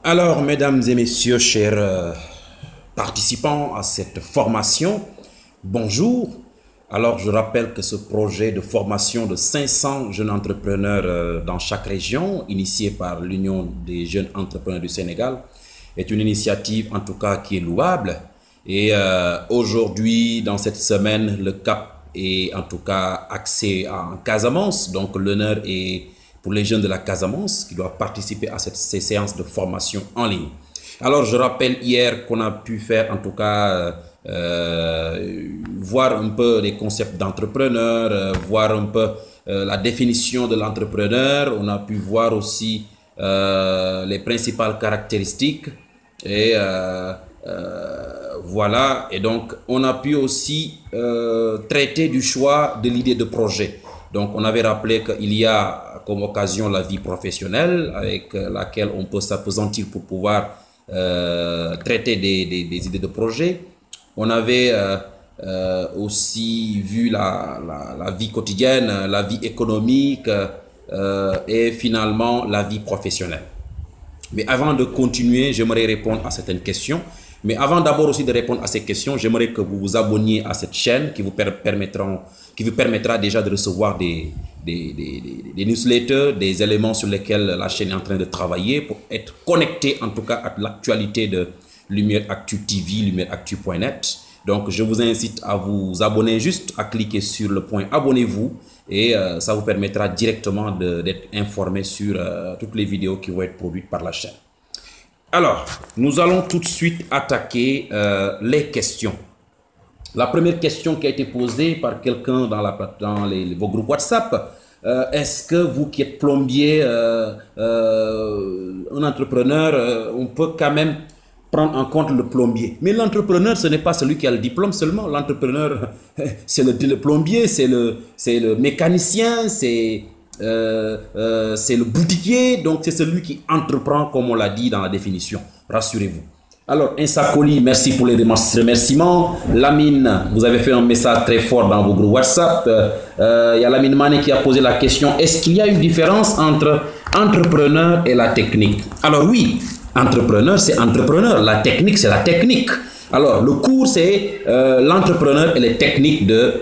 Alors, mesdames et messieurs, chers participants à cette formation, bonjour. Alors, je rappelle que ce projet de formation de 500 jeunes entrepreneurs dans chaque région, initié par l'Union des jeunes entrepreneurs du Sénégal, est une initiative en tout cas qui est louable. Et aujourd'hui, dans cette semaine, le CAP est en tout cas axé en Casamance. Donc, l'honneur est pour les jeunes de la Casamance qui doivent participer à ces séances de formation en ligne. Alors, je rappelle hier qu'on a pu faire en tout cas voir un peu les concepts d'entrepreneur, voir un peu la définition de l'entrepreneur. On a pu voir aussi les principales caractéristiques et voilà. Et donc, on a pu aussi traiter du choix de l'idée de projet. Donc, on avait rappelé qu'il y a comme occasion la vie professionnelle avec laquelle on peut s'appesantir pour pouvoir traiter des idées de projet. On avait aussi vu la vie quotidienne, la vie économique et finalement la vie professionnelle. Mais avant de continuer, j'aimerais répondre à certaines questions. Mais avant d'abord aussi de répondre à ces questions, j'aimerais que vous vous abonniez à cette chaîne qui vous permettra déjà de recevoir des newsletters, des éléments sur lesquels la chaîne est en train de travailler pour être connecté en tout cas à l'actualité de Lumière Actu TV, lumiereactu.net. Donc je vous incite à vous abonner, juste à cliquer sur le point abonnez-vous et ça vous permettra directement d'être informé sur toutes les vidéos qui vont être produites par la chaîne. Alors, nous allons tout de suite attaquer les questions. La première question qui a été posée par quelqu'un dans vos groupes WhatsApp, est-ce que vous qui êtes plombier, un entrepreneur, on peut quand même prendre en compte le plombier? Mais l'entrepreneur, ce n'est pas celui qui a le diplôme seulement. L'entrepreneur, c'est le plombier, c'est le mécanicien, c'est le boutiquier, donc c'est celui qui entreprend, comme on l'a dit dans la définition. Rassurez-vous. Alors, Insakoli, merci pour les remerciements. Lamine, vous avez fait un message très fort dans vos groupes WhatsApp. Il y a Lamine Mané qui a posé la question, est-ce qu'il y a une différence entre entrepreneur et la technique? Alors oui, entrepreneur, c'est entrepreneur. La technique, c'est la technique. Alors, le cours, c'est l'entrepreneur et les techniques de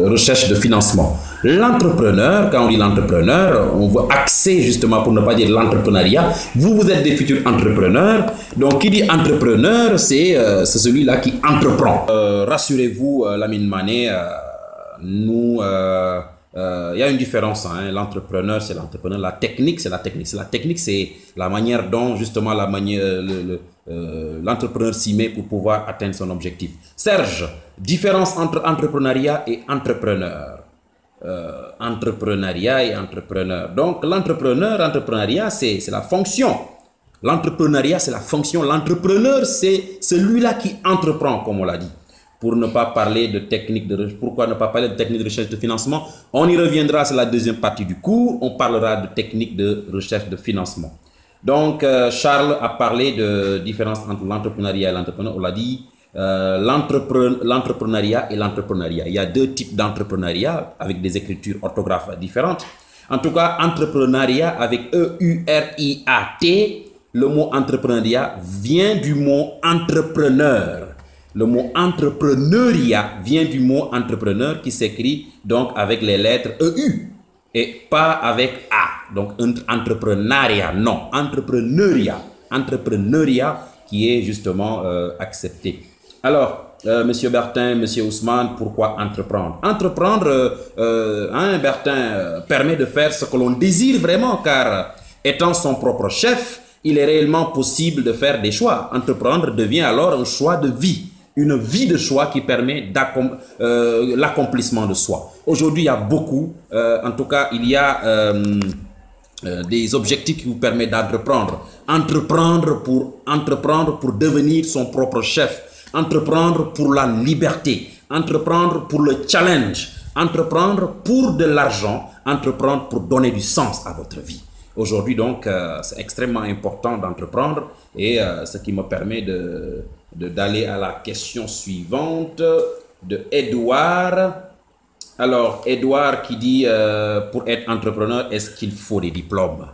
recherche de financement. L'entrepreneur, quand on dit l'entrepreneur, on veut axer justement, pour ne pas dire l'entrepreneuriat. Vous êtes des futurs entrepreneurs. Donc, qui dit entrepreneur, c'est celui-là qui entreprend. Rassurez-vous, Lamine Mané, il y a une différence. Hein. L'entrepreneur, c'est l'entrepreneur. La technique, c'est la technique. La technique, c'est la manière dont, justement, l'entrepreneur s'y met pour pouvoir atteindre son objectif. Serge, différence entre entrepreneuriat et entrepreneur. Entrepreneuriat et entrepreneur. Donc, entrepreneuriat, c'est la fonction. L'entrepreneuriat, c'est la fonction. L'entrepreneur, c'est celui-là qui entreprend, comme on l'a dit. Pour ne pas parler de technique de recherche. Pourquoi ne pas parler de technique de recherche de financement? On y reviendra, c'est la deuxième partie du cours. On parlera de technique de recherche de financement. Donc, Charles a parlé de différence entre l'entrepreneuriat et l'entrepreneur. On l'a dit, l'entrepreneuriat et l'entrepreneuriat. Il y a deux types d'entrepreneuriat avec des écritures orthographes différentes. En tout cas, entrepreneuriat avec E-U-R-I-A-T. Le mot entrepreneuriat vient du mot entrepreneur. Le mot entrepreneuriat vient du mot entrepreneur qui s'écrit donc avec les lettres EU et pas avec A. Donc entrepreneuriat, non, entrepreneuriat. Entrepreneuriat qui est justement accepté. Alors, Monsieur Bertin, Monsieur Ousmane, pourquoi entreprendre? Entreprendre, Bertin, permet de faire ce que l'on désire vraiment, car étant son propre chef, il est réellement possible de faire des choix. Entreprendre devient alors un choix de vie. Une vie de choix qui permet l'accomplissement de soi. Aujourd'hui, il y a beaucoup, en tout cas, il y a des objectifs qui vous permettent d'entreprendre. Entreprendre pour devenir son propre chef. Entreprendre pour la liberté. Entreprendre pour le challenge. Entreprendre pour de l'argent. Entreprendre pour donner du sens à votre vie. Aujourd'hui, donc, c'est extrêmement important d'entreprendre et ce qui me permet d'aller à la question suivante de Edouard. Alors, Edouard qui dit, pour être entrepreneur, est-ce qu'il faut des diplômes?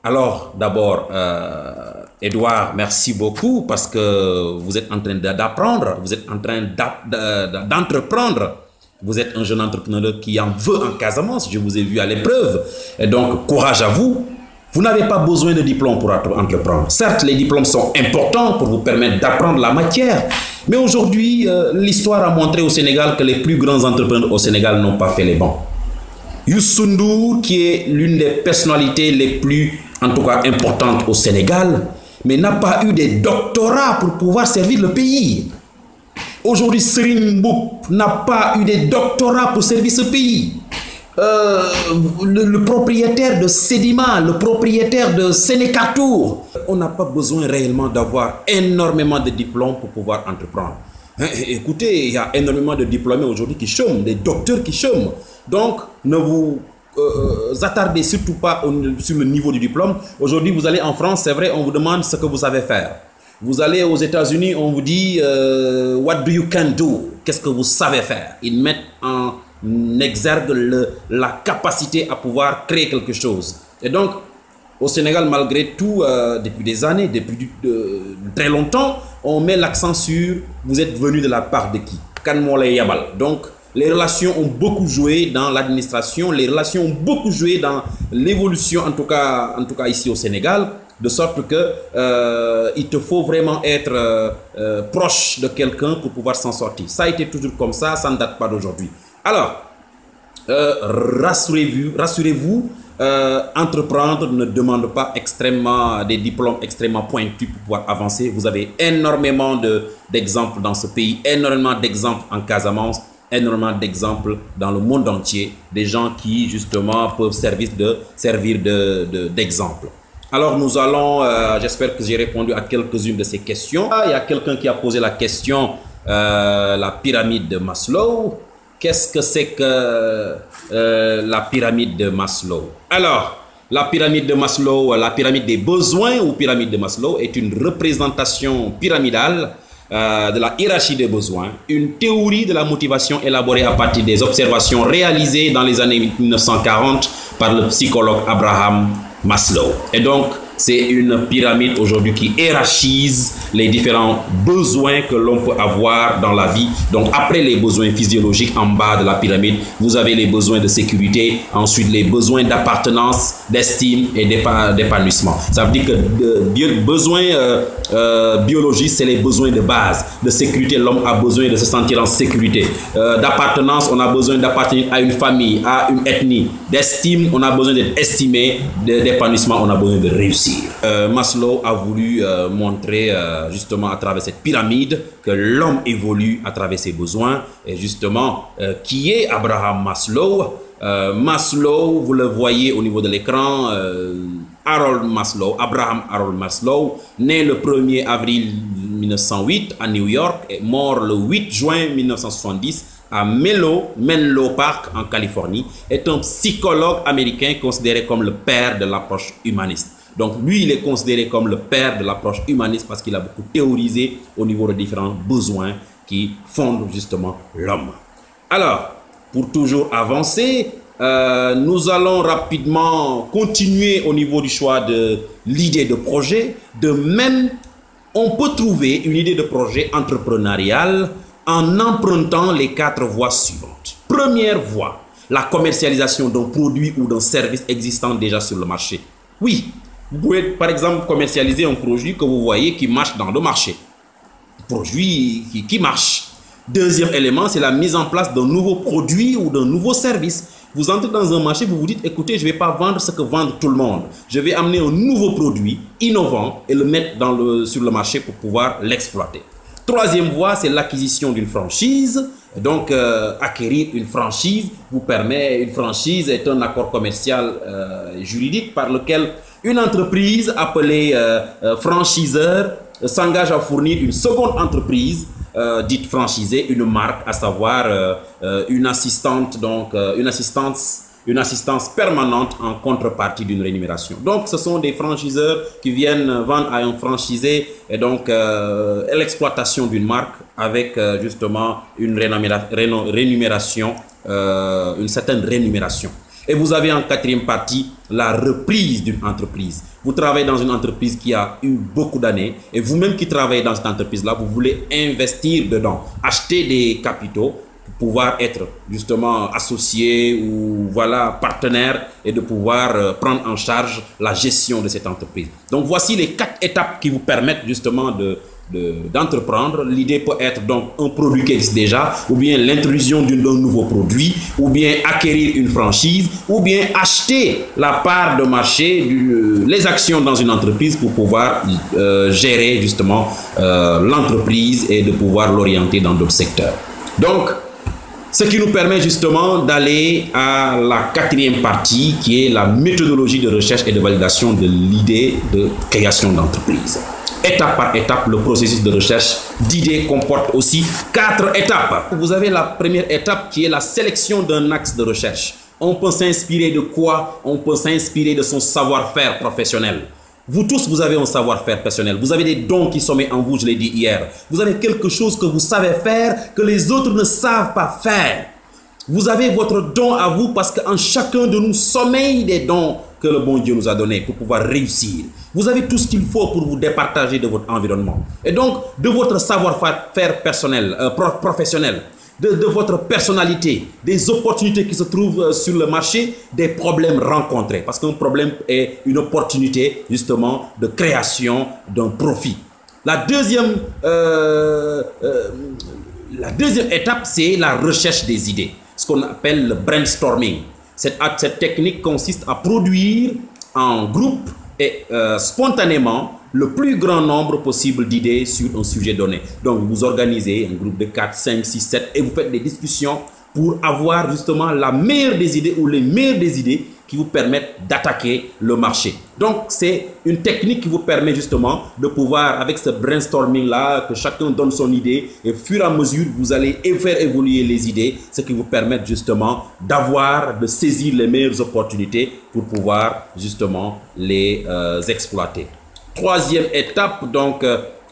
Alors, d'abord, Edouard, merci beaucoup parce que vous êtes en train d'apprendre, vous êtes en train d'entreprendre. Vous êtes un jeune entrepreneur qui en veut en Casamance. Je vous ai vu à l'épreuve. Et donc, courage à vous. Vous n'avez pas besoin de diplôme pour entreprendre. Certes, les diplômes sont importants pour vous permettre d'apprendre la matière. Mais aujourd'hui, l'histoire a montré au Sénégal que les plus grands entrepreneurs au Sénégal n'ont pas fait les bons. Youssou N'Dour, qui est l'une des personnalités les plus, en tout cas, importantes au Sénégal, mais n'a pas eu des doctorats pour pouvoir servir le pays. Aujourd'hui, Serigne Mboup n'a pas eu des doctorats pour servir ce pays. Le propriétaire de Sedima, le propriétaire de Sénécatour, on n'a pas besoin réellement d'avoir énormément de diplômes pour pouvoir entreprendre. Écoutez, il y a énormément de diplômés aujourd'hui qui chôment, des docteurs qui chôment. Donc, ne vous attardez surtout pas sur le niveau du diplôme. Aujourd'hui, vous allez en France, c'est vrai, on vous demande ce que vous savez faire. Vous allez aux États-Unis, on vous dit what do you can do? Qu'est-ce que vous savez faire? Ils mettent en exergue la capacité à pouvoir créer quelque chose. Et donc, au Sénégal, malgré tout, depuis des années, depuis très longtemps, on met l'accent sur vous êtes venu de la part de qui? Kan moo lay yabal. Donc, les relations ont beaucoup joué dans l'administration, les relations ont beaucoup joué dans l'évolution, en tout cas ici au Sénégal, de sorte que il te faut vraiment être proche de quelqu'un pour pouvoir s'en sortir. Ça a été toujours comme ça ne date pas d'aujourd'hui. Alors, rassurez-vous, entreprendre ne demande pas des diplômes extrêmement pointus pour pouvoir avancer. Vous avez énormément d'exemples dans ce pays, énormément d'exemples en Casamance, énormément d'exemples dans le monde entier, des gens qui justement peuvent servir d'exemple. Alors nous allons, j'espère que j'ai répondu à quelques-unes de ces questions. Il y a quelqu'un qui a posé la question, la pyramide de Maslow. Qu'est-ce que c'est que la pyramide de Maslow? Alors, la pyramide de Maslow, la pyramide des besoins ou pyramide de Maslow est une représentation pyramidale de la hiérarchie des besoins, une théorie de la motivation élaborée à partir des observations réalisées dans les années 1940 par le psychologue Abraham Maslow. Et donc, c'est une pyramide aujourd'hui qui hiérarchise les différents besoins que l'on peut avoir dans la vie. Donc, après les besoins physiologiques en bas de la pyramide, vous avez les besoins de sécurité, ensuite les besoins d'appartenance, d'estime et d'épanouissement. Ça veut dire que besoins biologiques, c'est les besoins de base. De sécurité, l'homme a besoin de se sentir en sécurité. D'appartenance, on a besoin d'appartenir à une famille, à une ethnie. D'estime, on a besoin d'être estimé. D'épanouissement, on a besoin de réussir. Maslow a voulu montrer justement à travers cette pyramide que l'homme évolue à travers ses besoins. Et justement, qui est Abraham Maslow? Maslow, vous le voyez au niveau de l'écran, Abraham Harold Maslow, né le 1er avril 1908 à New York et mort le 8 juin 1970 à Menlo Park en Californie, est un psychologue américain considéré comme le père de l'approche humaniste. Donc lui, il est considéré comme le père de l'approche humaniste parce qu'il a beaucoup théorisé au niveau des différents besoins qui fondent justement l'homme. Alors, pour toujours avancer, nous allons rapidement continuer au niveau du choix de l'idée de projet. De même, on peut trouver une idée de projet entrepreneurial en empruntant les 4 voies suivantes. Première voie, la commercialisation d'un produit ou d'un service existant déjà sur le marché. Oui, vous pouvez par exemple commercialiser un produit que vous voyez qui marche dans le marché. Produit qui marche. Deuxième élément, c'est la mise en place d'un nouveau produit ou d'un nouveau service. Vous entrez dans un marché, vous vous dites, écoutez, je ne vais pas vendre ce que vend tout le monde. Je vais amener un nouveau produit innovant et le mettre sur le marché pour pouvoir l'exploiter. Troisième voie, c'est l'acquisition d'une franchise. Donc, acquérir une franchise vous permet, une franchise est un accord commercial juridique par lequel une entreprise appelée franchiseur s'engage à fournir une seconde entreprise dite franchisée, une marque, à savoir une assistance permanente en contrepartie d'une rémunération. Donc, ce sont des franchiseurs qui viennent vendre à un franchisé et donc l'exploitation d'une marque avec justement une rémunération, une certaine rémunération. Et vous avez en quatrième partie la reprise d'une entreprise. Vous travaillez dans une entreprise qui a eu beaucoup d'années et vous-même qui travaillez dans cette entreprise-là, vous voulez investir dedans, acheter des capitaux pour pouvoir être justement associé ou voilà partenaire et de pouvoir prendre en charge la gestion de cette entreprise. Donc voici les 4 étapes qui vous permettent justement d'entreprendre. L'idée peut être donc un produit qui existe déjà, ou bien l'introduction d'un nouveau produit, ou bien acquérir une franchise, ou bien acheter la part de marché, les actions dans une entreprise pour pouvoir gérer justement l'entreprise et de pouvoir l'orienter dans d'autres secteurs. Donc, ce qui nous permet justement d'aller à la 4e partie qui est la méthodologie de recherche et de validation de l'idée de création d'entreprise. Étape par étape, le processus de recherche d'idées comporte aussi 4 étapes. Vous avez la première étape qui est la sélection d'un axe de recherche. On peut s'inspirer de quoi? On peut s'inspirer de son savoir-faire professionnel. Vous tous, vous avez un savoir-faire personnel. Vous avez des dons qui sommeillent en vous, je l'ai dit hier. Vous avez quelque chose que vous savez faire, que les autres ne savent pas faire. Vous avez votre don à vous parce qu'en chacun de nous sommeillent des dons que le bon Dieu nous a donnés pour pouvoir réussir. Vous avez tout ce qu'il faut pour vous départager de votre environnement. Et donc, de votre savoir-faire personnel, professionnel, de votre personnalité, des opportunités qui se trouvent sur le marché, des problèmes rencontrés. Parce qu'un problème est une opportunité justement de création d'un profit. La deuxième étape, c'est la recherche des idées. Ce qu'on appelle le brainstorming. Cette technique consiste à produire en groupe et spontanément le plus grand nombre possible d'idées sur un sujet donné. Donc vous organisez un groupe de 4, 5, 6, 7 et vous faites des discussions pour avoir justement la meilleure des idées ou les meilleures des idées qui vous permettent d'attaquer le marché. Donc c'est une technique qui vous permet justement de pouvoir, avec ce brainstorming là, que chacun donne son idée et au fur et à mesure vous allez faire évoluer les idées, ce qui vous permet justement de saisir les meilleures opportunités pour pouvoir justement les exploiter. Troisième étape donc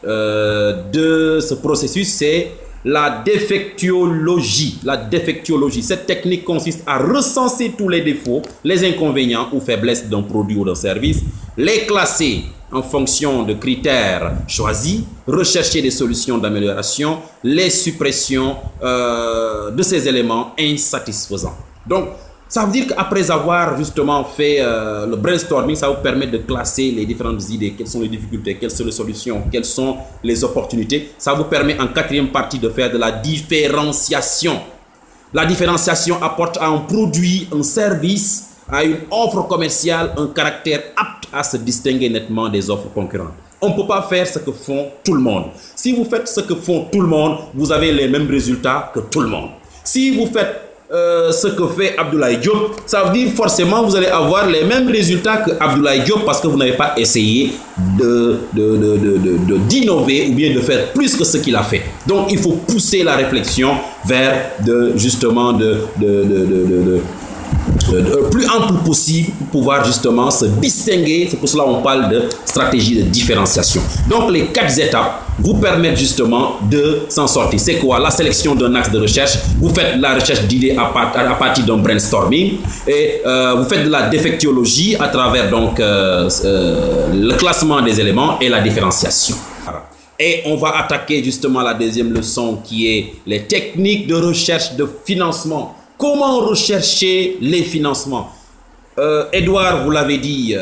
de ce processus, c'est la défectiologie. La défectiologie, cette technique consiste à recenser tous les défauts, les inconvénients ou faiblesses d'un produit ou d'un service, les classer en fonction de critères choisis, rechercher des solutions d'amélioration, les suppressions de ces éléments insatisfaisants. Donc, ça veut dire qu'après avoir justement fait le brainstorming, ça vous permet de classer les différentes idées, quelles sont les difficultés, quelles sont les solutions, quelles sont les opportunités. Ça vous permet en 4e partie de faire de la différenciation. La différenciation apporte à un produit, un service, à une offre commerciale, un caractère apte à se distinguer nettement des offres concurrentes. On ne peut pas faire ce que font tout le monde. Si vous faites ce que font tout le monde, vous avez les mêmes résultats que tout le monde. Si vous faites ce que fait Abdoulaye Diop, ça veut dire forcément vous allez avoir les mêmes résultats que Abdoulaye Diop parce que vous n'avez pas essayé d'innover ou bien de faire plus que ce qu'il a fait. Donc il faut pousser la réflexion vers justement plus ample possible pour pouvoir justement se distinguer. C'est pour cela qu'on parle de stratégie de différenciation. Donc les 4 étapes vous permettent justement de s'en sortir. C'est quoi? La sélection d'un axe de recherche. Vous faites la recherche d'idées à partir d'un brainstorming et vous faites de la défectiologie à travers donc le classement des éléments et la différenciation. Et on va attaquer justement la deuxième leçon qui est les techniques de recherche de financement. Comment rechercher les financements? Edouard, vous l'avez dit,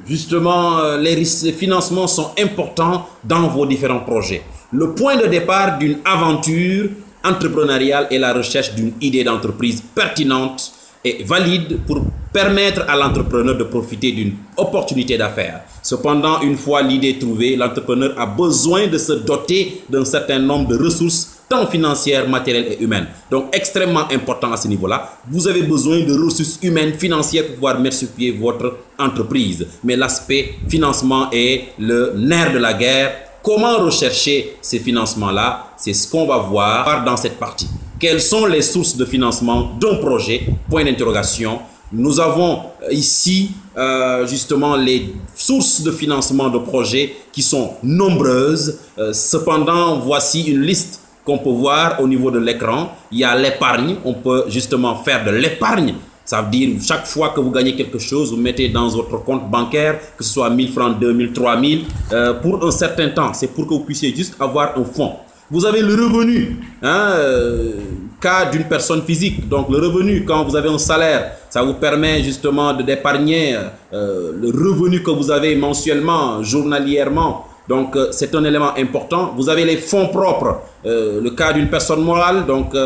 justement, les financements sont importants dans vos différents projets. Le point de départ d'une aventure entrepreneuriale est la recherche d'une idée d'entreprise pertinente et valide pour permettre à l'entrepreneur de profiter d'une opportunité d'affaires. Cependant, une fois l'idée trouvée, l'entrepreneur a besoin de se doter d'un certain nombre de ressources tant financières, matérielles et humaines. Donc, extrêmement important à ce niveau-là. Vous avez besoin de ressources humaines, financières pour pouvoir mettre sur pied votre entreprise. Mais l'aspect financement est le nerf de la guerre. Comment rechercher ces financements-là? C'est ce qu'on va voir dans cette partie. Quelles sont les sources de financement d'un projet? Point d'interrogation. Nous avons ici justement les sources de financement de projets qui sont nombreuses. Cependant, voici une liste qu'on peut voir au niveau de l'écran. Il y a l'épargne. On peut justement faire de l'épargne. Ça veut dire chaque fois que vous gagnez quelque chose, vous mettez dans votre compte bancaire, que ce soit 1000 francs, 2000, 3000, pour un certain temps. C'est pour que vous puissiez juste avoir un fonds. Vous avez le revenu, cas d'une personne physique. Donc le revenu, quand vous avez un salaire, ça vous permet justement d'épargner le revenu que vous avez mensuellement, journalièrement. Donc c'est un élément important. Vous avez les fonds propres, le cas d'une personne morale. Donc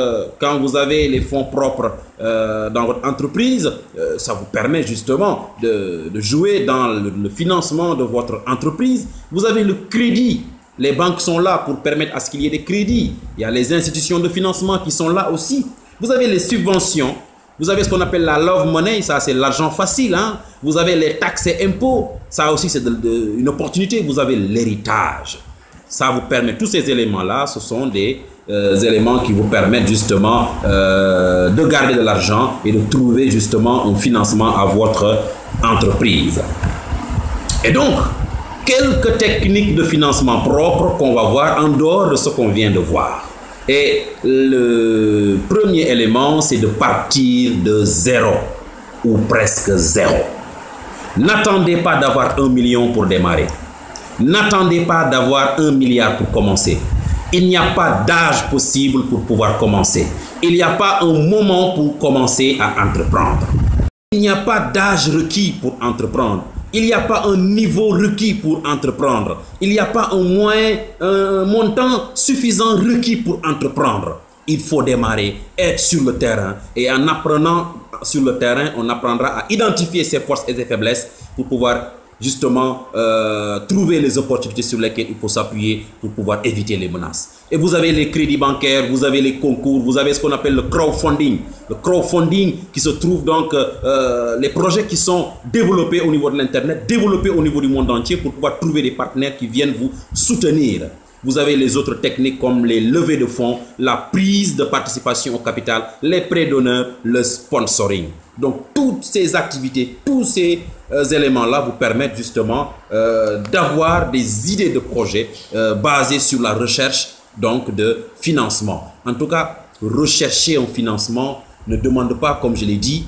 quand vous avez les fonds propres dans votre entreprise, ça vous permet justement de jouer dans le financement de votre entreprise. Vous avez le crédit. Les banques sont là pour permettre à ce qu'il y ait des crédits. Il y a les institutions de financement qui sont là aussi. Vous avez les subventions. Vous avez ce qu'on appelle la love money, ça c'est l'argent facile. Vous avez les taxes et impôts, ça aussi c'est une opportunité. Vous avez l'héritage. Ça vous permet, tous ces éléments-là, ce sont des éléments qui vous permettent justement de garder de l'argent et de trouver justement un financement à votre entreprise. Et donc, quelques techniques de financement propres qu'on va voir en dehors de ce qu'on vient de voir. Et le premier élément, c'est de partir de zéro ou presque zéro. N'attendez pas d'avoir 1 million pour démarrer. N'attendez pas d'avoir 1 milliard pour commencer. Il n'y a pas d'âge possible pour pouvoir commencer. Il n'y a pas un moment pour commencer à entreprendre. Il n'y a pas d'âge requis pour entreprendre. Il n'y a pas un niveau requis pour entreprendre. Il n'y a pas un montant suffisant requis pour entreprendre. Il faut démarrer, être sur le terrain. Et en apprenant sur le terrain, on apprendra à identifier ses forces et ses faiblesses pour pouvoir justement trouver les opportunités sur lesquelles il faut s'appuyer pour pouvoir éviter les menaces. Et vous avez les crédits bancaires, vous avez les concours, vous avez ce qu'on appelle le crowdfunding. Le crowdfunding qui se trouve donc, les projets qui sont développés au niveau de l'Internet, développés au niveau du monde entier pour pouvoir trouver des partenaires qui viennent vous soutenir. Vous avez les autres techniques comme les levées de fonds, la prise de participation au capital, les prêts d'honneur, le sponsoring. Donc toutes ces activités, tous ces éléments-là vous permettent justement d'avoir des idées de projets basées sur la recherche donc de financement. En tout cas, rechercher un financement ne demande pas, comme je l'ai dit,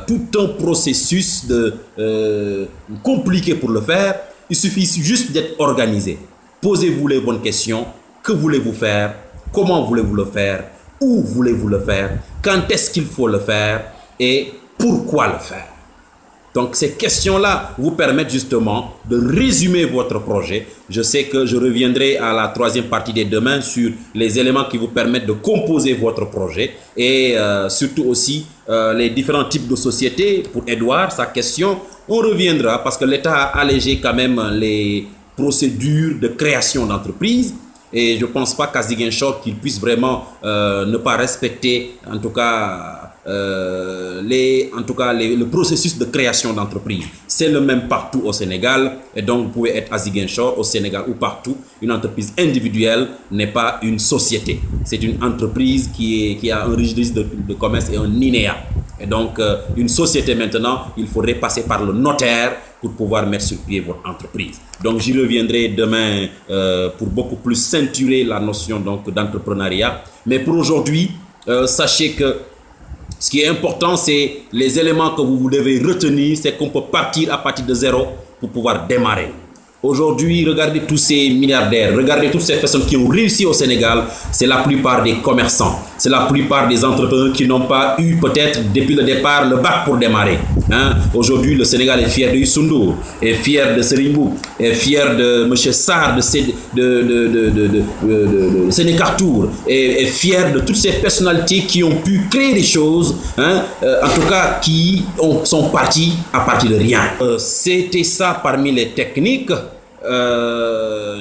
tout un processus compliqué pour le faire. Il suffit juste d'être organisé. Posez-vous les bonnes questions. Que voulez-vous faire? Comment voulez-vous le faire? Où voulez-vous le faire? Quand est-ce qu'il faut le faire? Et pourquoi le faire? Donc ces questions-là vous permettent justement de résumer votre projet. Je sais que je reviendrai à la troisième partie dès demain sur les éléments qui vous permettent de composer votre projet et surtout aussi les différents types de sociétés. Pour Edouard, sa question, on reviendra parce que l'État a allégé quand même les procédures de création d'entreprise. Et je ne pense pas qu'à Ziguinchor qu'il puisse vraiment ne pas respecter en tout cas le processus de création d'entreprise. C'est le même partout au Sénégal et donc vous pouvez être à Ziguinchor, au Sénégal ou partout. Une entreprise individuelle n'est pas une société. C'est une entreprise qui a un registre de commerce et un INEA. Et donc une société maintenant, il faudrait passer par le notaire pour pouvoir mettre sur pied votre entreprise. Donc j'y reviendrai demain pour beaucoup plus ceinturer la notion d'entrepreneuriat. Mais pour aujourd'hui, sachez que ce qui est important, c'est les éléments que vous devez retenir, c'est qu'on peut partir à partir de zéro pour pouvoir démarrer. Aujourd'hui, regardez tous ces milliardaires, regardez toutes ces personnes qui ont réussi au Sénégal, c'est la plupart des commerçants, c'est la plupart des entrepreneurs qui n'ont pas eu peut-être depuis le départ le bac pour démarrer. Aujourd'hui, le Sénégal est fier de Youssou Ndour, est fier de Serigne Mboup, est fier de M. Sarr de Sénécartour, est fier de toutes ces personnalités qui ont pu créer des choses, en tout cas qui sont partis à partir de rien. C'était ça parmi les techniques.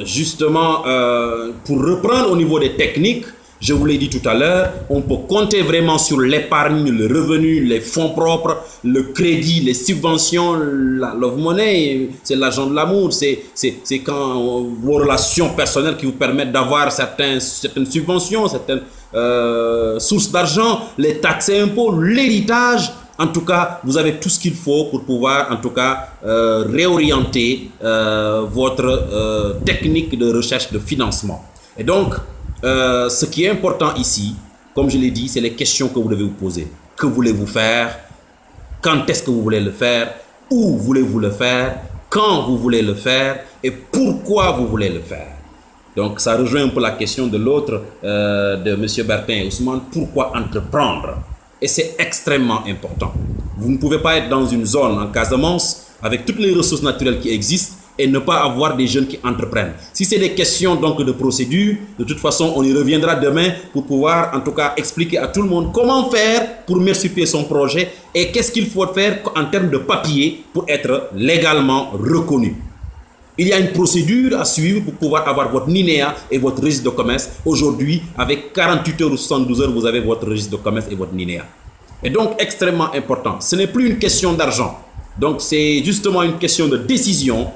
Justement, pour reprendre au niveau des techniques, je vous l'ai dit tout à l'heure, on peut compter vraiment sur l'épargne, le revenu, les fonds propres, le crédit, les subventions, la love money, c'est l'argent de l'amour, c'est quand vos relations personnelles qui vous permettent d'avoir certaines subventions, certaines sources d'argent, les taxes et impôts, l'héritage. En tout cas, vous avez tout ce qu'il faut pour pouvoir, en tout cas, réorienter votre technique de recherche de financement. Et donc, ce qui est important ici, comme je l'ai dit, c'est les questions que vous devez vous poser. Que voulez-vous faire? quand est-ce que vous voulez le faire, où voulez-vous le faire, quand vous voulez le faire et pourquoi vous voulez le faire. Donc ça rejoint un peu la question de l'autre, de M. Bertin et Ousmane, pourquoi entreprendre? Et c'est extrêmement important. Vous ne pouvez pas être dans une zone en Casamance avec toutes les ressources naturelles qui existent et ne pas avoir des jeunes qui entreprennent. Si c'est des questions donc de procédure, de toute façon, on y reviendra demain pour pouvoir en tout cas expliquer à tout le monde comment faire pour mettre sur pied son projet et qu'est-ce qu'il faut faire en termes de papier pour être légalement reconnu. Il y a une procédure à suivre pour pouvoir avoir votre NINEA et votre registre de commerce. Aujourd'hui, avec 48 heures ou 72 heures, vous avez votre registre de commerce et votre NINEA. Et donc, extrêmement important. Ce n'est plus une question d'argent. Donc, c'est justement une question de décision.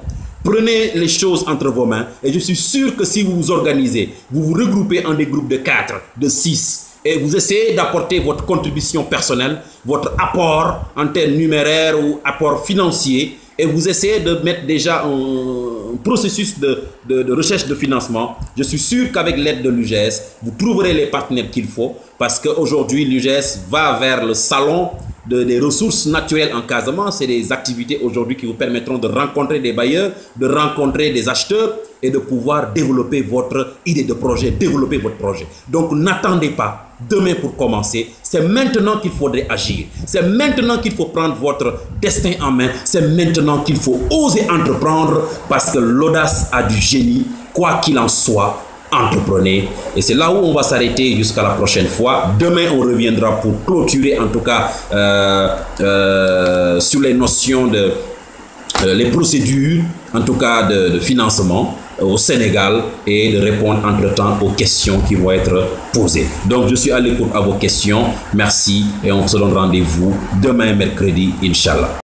Prenez les choses entre vos mains et je suis sûr que si vous vous organisez, vous vous regroupez en des groupes de 4, de 6 et vous essayez d'apporter votre contribution personnelle, votre apport en termes numéraires ou apport financier et vous essayez de mettre déjà un processus de recherche de financement, je suis sûr qu'avec l'aide de l'UGS, vous trouverez les partenaires qu'il faut parce qu'aujourd'hui, l'UGS va vers le salon des ressources naturelles en Casamance. C'est des activités aujourd'hui qui vous permettront de rencontrer des bailleurs, de rencontrer des acheteurs et de pouvoir développer votre idée de projet, développer votre projet. Donc n'attendez pas demain pour commencer. C'est maintenant qu'il faudrait agir. C'est maintenant qu'il faut prendre votre destin en main. C'est maintenant qu'il faut oser entreprendre parce que l'audace a du génie, quoi qu'il en soit. Entreprenez. Et c'est là où on va s'arrêter jusqu'à la prochaine fois. Demain, on reviendra pour clôturer en tout cas sur les notions de les procédures en tout cas de financement au Sénégal et de répondre entre-temps aux questions qui vont être posées. Donc, je suis à l'écoute à vos questions. Merci et on se donne rendez-vous demain mercredi, Inch'Allah.